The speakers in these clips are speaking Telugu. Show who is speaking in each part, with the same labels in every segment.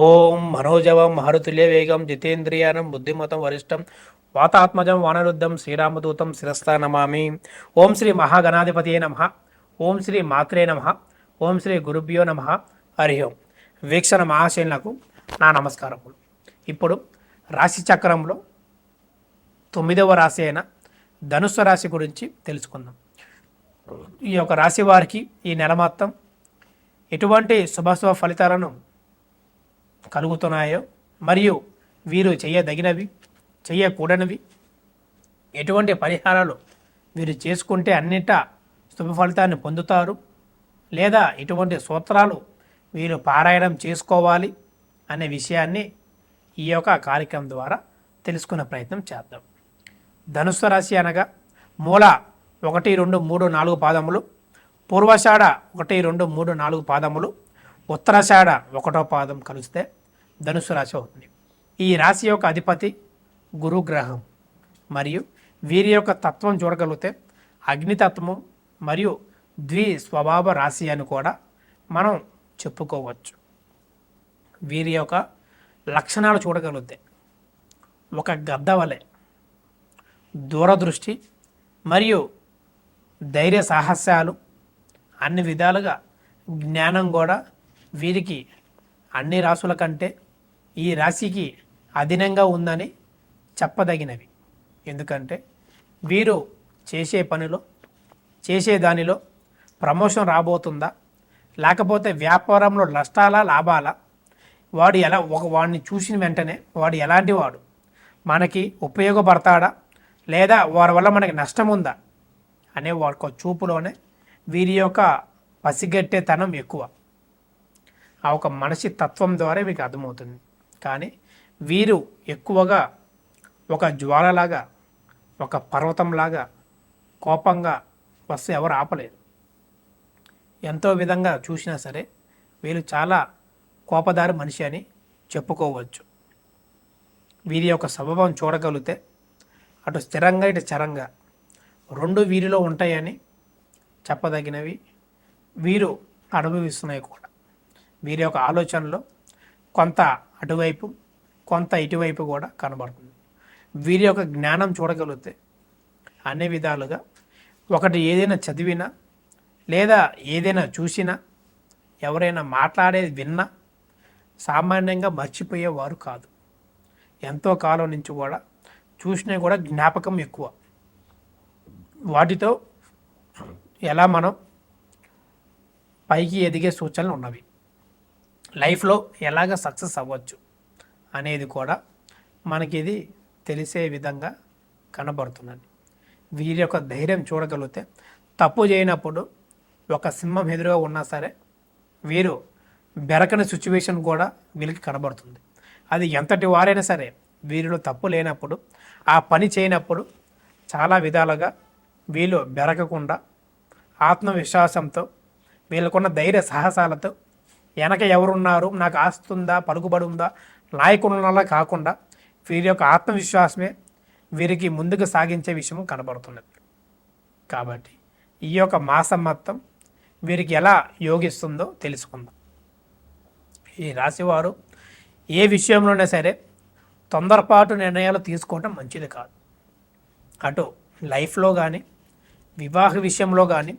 Speaker 1: ఓం మనోజవం మహరుతుల్య వేగం జితేంద్రియానం బుద్ధిమతం వరిష్టం వాతాత్మజం వానరుద్ధం శ్రీరామదూతం శిరస్థా నమామి. ఓం శ్రీ మహాగణాధిపతియే నమ. ఓం శ్రీ మాత్రే నమ. ఓం శ్రీ గురుభ్యో నమ. హరి ఓం. వీక్షణ మహాశైలకు నా నమస్కారములు. ఇప్పుడు రాశి చక్రంలో 9వ రాశి అయిన ధనుస్సు రాశి గురించి తెలుసుకుందాం. ఈ యొక్క రాశి వారికి ఈ నెల మొత్తం ఎటువంటి శుభాశుభ ఫలితాలను కలుగుతున్నాయో, మరియు వీరు చేయదగినవి, చేయకూడనివి, ఎటువంటి పరిహారాలు వీరు చేసుకుంటే అన్నిటా శుభ ఫలితాన్ని పొందుతారు, లేదా ఎటువంటి సూత్రాలు వీరు పారాయణం చేసుకోవాలి అనే విషయాన్ని ఈ యొక్క కార్యక్రమం ద్వారా తెలుసుకునే ప్రయత్నం చేద్దాం. ధనుస్సు రాశి అనగా మూల 1, 2, 3, 4 పాదములు, పూర్వషాఢ 1, 2, 3, 4 పాదములు, ఉత్తరాషాఢ 1వ పాదం కలిస్తే ధనుస్సు రాశి అవుతుంది. ఈ రాశి యొక్క అధిపతి గురుగ్రహం. మరియు వీరి యొక్క తత్వం చూడగలిగితే అగ్నితత్వం మరియు ద్విస్వభావ రాశి అని కూడా మనం చెప్పుకోవచ్చు. వీరి యొక్క లక్షణాలు చూడగలిగితే ఒక గద్ద వలె దూరదృష్టి మరియు ధైర్య సాహసాలు, అన్ని విధాలుగా జ్ఞానం కూడా వీరికి అన్ని రాశుల కంటే ఈ రాశికి అధీనంగా ఉందని చెప్పదగినవి. ఎందుకంటే వీరు చేసే పనిలో, చేసే దానిలో ప్రమోషన్ రాబోతుందా, లేకపోతే వ్యాపారంలో నష్టాలా లాభాలా, వాడిని చూసిన వెంటనే వాడు ఎలాంటి వాడు, మనకి ఉపయోగపడతాడా లేదా వారి వల్ల మనకి నష్టం ఉందా అనే వాడి చూపులోనే వీరి యొక్క పసిగట్టేతనం ఎక్కువ. ఆ ఒక మనిషి తత్వం ద్వారా మీకు అర్థమవుతుంది. కానీ వీరు ఎక్కువగా ఒక జ్వాలలాగా, ఒక పర్వతంలాగా కోపంగా వస్తే ఎవరు ఆపలేరు. ఎంతో విధంగా చూసినా సరే వీరు చాలా కోపదారి మనిషి అని చెప్పుకోవచ్చు. వీరి యొక్క స్వభావం చూడగలిగితే అటు స్థిరంగా ఇటు చరంగా రెండు వీరిలో ఉంటాయని చెప్పదగినవి. వీరు అనుభవిస్తున్నాయి కూడా. వీరి యొక్క ఆలోచనలో కొంత అటువైపు, కొంత ఇటువైపు కూడా కనబడుతుంది. వీరి యొక్క జ్ఞానం చూడగలిగితే అన్ని విధాలుగా ఒకటి ఏదైనా చదివినా లేదా ఏదైనా చూసినా, ఎవరైనా మాట్లాడేది విన్నా సామాన్యంగా మర్చిపోయేవారు కాదు. ఎంతో కాలం నుంచి కూడా చూసినా కూడా జ్ఞాపకం ఎక్కువ. వాటితో ఎలా మనం పైకి ఎదిగే సూచనలు ఉన్నవి, లైఫ్లో ఎలాగ సక్సెస్ అవ్వచ్చు అనేది కూడా మనకి ఇది తెలిసే విధంగా కనబడుతున్నది. వీరి యొక్క ధైర్యం చూడగలిగితే తప్పు చేయనప్పుడు ఒక సింహం ఎదురుగా ఉన్నా సరే వీరు బెరకని సిచ్యువేషన్ కూడా వీళ్ళకి కనబడుతుంది. అది ఎంతటి వారైనా సరే వీరిలో తప్పు లేనప్పుడు, ఆ పని చేయనప్పుడు చాలా విధాలుగా వీళ్ళు బెరకకుండా ఆత్మవిశ్వాసంతో, వీళ్ళకున్న ధైర్య సాహసాలతో వెనక ఎవరున్నారు, నాకు ఆస్తుందా, పలుకుబడి ఉందా, నాయకుల కాకుండా వీరి యొక్క ఆత్మవిశ్వాసమే వీరికి ముందుకు సాగించే విషయం కనబడుతున్నది. కాబట్టి ఈ యొక్క మాసం మొత్తం వీరికి ఎలా యోగిస్తుందో తెలుసుకుందాం. ఈ రాశివారు ఏ విషయంలోనే సరే తొందరపాటు నిర్ణయాలు తీసుకోవడం మంచిది కాదు. అటు లైఫ్లో కానీ, వివాహ విషయంలో కానీ,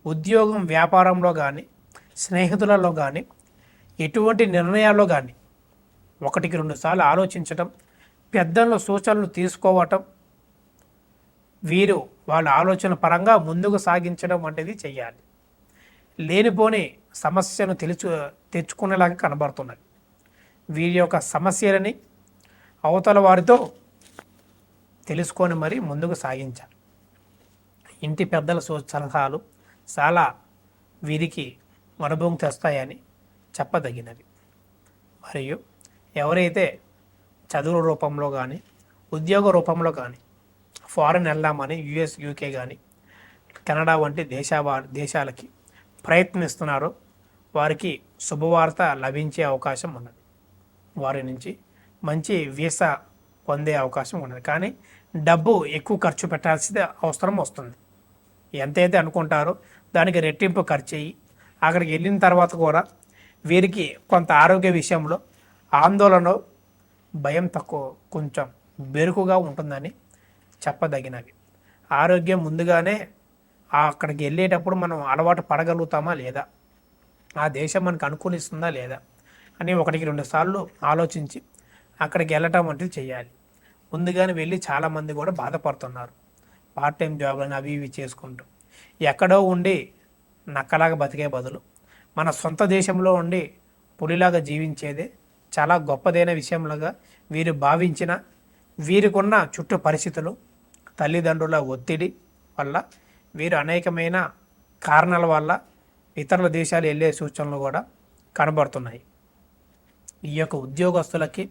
Speaker 1: ఉద్యోగం వ్యాపారంలో కానీ, స్నేహితులలో కానీ, ఎటువంటి నిర్ణయాల్లో కానీ 1-2 సార్లు ఆలోచించటం, పెద్దల సూచనలు తీసుకోవటం, వీరు వాళ్ళ ఆలోచన పరంగా ముందుకు సాగించడం వంటిది చేయాలి. లేనిపోని సమస్యను తెచ్చుకునేలాగా కనబడుతున్నది. వీరి యొక్క సమస్యలని అవతల వారితో తెలుసుకొని మరి ముందుకు సాగించాలి. ఇంటి పెద్దల సలహాలు చాలా వీరికి అనుభవం తెస్తాయని చెప్పదగినవి. మరియు ఎవరైతే చదువు రూపంలో కానీ, ఉద్యోగ రూపంలో కానీ ఫారెన్ వెళ్దామని యుఎస్, యూకే కానీ కెనడా వంటి దేశాలకి ప్రయత్నిస్తున్నారో వారికి శుభవార్త లభించే అవకాశం ఉన్నది. వారి నుంచి మంచి వీసా పొందే అవకాశం ఉన్నది. కానీ డబ్బు ఎక్కువ ఖర్చు పెట్టాల్సిన అవసరం వస్తుంది. ఎంతైతే అనుకుంటారో దానికి రెట్టింపు ఖర్చు అయ్యి అక్కడికి వెళ్ళిన తర్వాత కూడా వీరికి కొంత ఆరోగ్య విషయంలో ఆందోళన, భయం తక్కువ, కొంచెం బెరుకుగా ఉంటుందని చెప్పదగినవి. ఆరోగ్యం ముందుగానే అక్కడికి వెళ్ళేటప్పుడు మనం అలవాటు పడగలుగుతామా లేదా, ఆ దేశం మనకు అనుకూలిస్తుందా లేదా అని 1-2 సార్లు ఆలోచించి అక్కడికి వెళ్ళటం వంటిది చేయాలి. ముందుగానే వెళ్ళి చాలామంది కూడా బాధపడుతున్నారు. పార్ట్ టైం జాబ్లను అవి ఇవి చేసుకుంటూ ఎక్కడో ఉండి నక్కలాగా బతికే బదులు మన సొంత దేశంలో ఉండి పులిలాగా జీవించేదే చాలా గొప్పదైన విషయంలాగా వీరు భావించిన, వీరికున్న చుట్టూ పరిస్థితులు, తల్లిదండ్రుల ఒత్తిడి వల్ల వీరు అనేకమైన కారణాల వల్ల ఇతరుల దేశాలు వెళ్ళే సూచనలు కూడా కనబడుతున్నాయి. ఈ యొక్క ఉద్యోగస్తులకి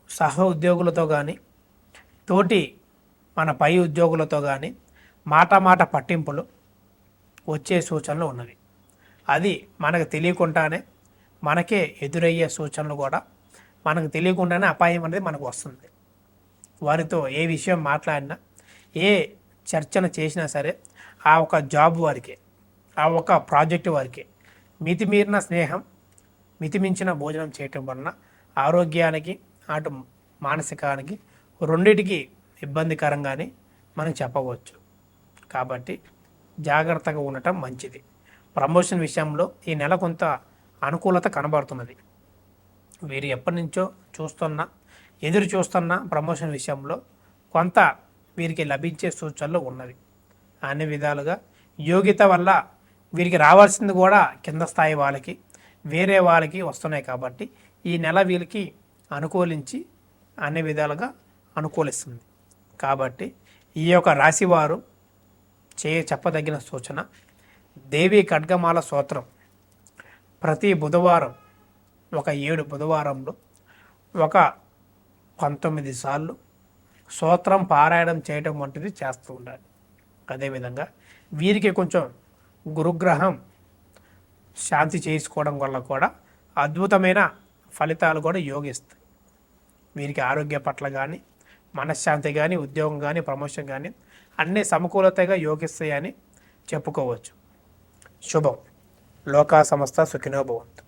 Speaker 1: సహ ఉద్యోగులతో కానీ, తోటి మన పై ఉద్యోగులతో కానీ మాట పట్టింపులు వచ్చే సూచనలు ఉన్నవి. అది మనకు తెలియకుండానే మనకే ఎదురయ్యే సూచనలు కూడా మనకు తెలియకుండానే అపాయం అనేది మనకు వస్తుంది. వారితో ఏ విషయం మాట్లాడినా, ఏ చర్చన చేసినా సరే ఆ ఒక జాబ్ వారికి, ఆ ఒక ప్రాజెక్టు వారికి మితిమీరిన స్నేహం, మితిమించిన భోజనం చేయటం వలన ఆరోగ్యానికి అటు మానసికానికి రెండిటికి ఇబ్బందికరంగానే మనం చెప్పవచ్చు. కాబట్టి జాగ్రత్తగా ఉండటం మంచిది. ప్రమోషన్ విషయంలో ఈ నెల కొంత అనుకూలత కనబడుతున్నది. వీరు ఎప్పటి నుంచో ఎదురు చూస్తున్న ప్రమోషన్ విషయంలో కొంత వీరికి లభించే సూచనలు ఉన్నవి. అన్ని విధాలుగా యోగ్యత వల్ల వీరికి రావాల్సింది కూడా కింద స్థాయి వాళ్ళకి, వేరే వాళ్ళకి వస్తున్నాయి. కాబట్టి ఈ నెల వీరికి అనుకూలించి అన్ని విధాలుగా అనుకూలిస్తుంది. కాబట్టి ఈ యొక్క రాశివారు చెప్పదగిన సూచన, దేవి ఖడ్గమాల స్తోత్రం ప్రతి బుధవారం ఒక 7 బుధవారంలో ఒక 19 సార్లు స్తోత్రం పారాయణం చేయడం వంటిది చేస్తూ ఉండాలి. అదేవిధంగా వీరికి కొంచెం గురుగ్రహం శాంతి చేసుకోవడం వల్ల కూడా అద్భుతమైన ఫలితాలు కూడా యోగిస్తాయి. వీరికి ఆరోగ్య పట్ల కానీ, మనశ్శాంతి కానీ, ఉద్యోగం కానీ, ప్రమోషన్ కానీ అన్నీ సమకూలతగా యోగిస్తాయని చెప్పుకోవచ్చు. శుభం. లోకా సమస్త సుఖినో భవంతు.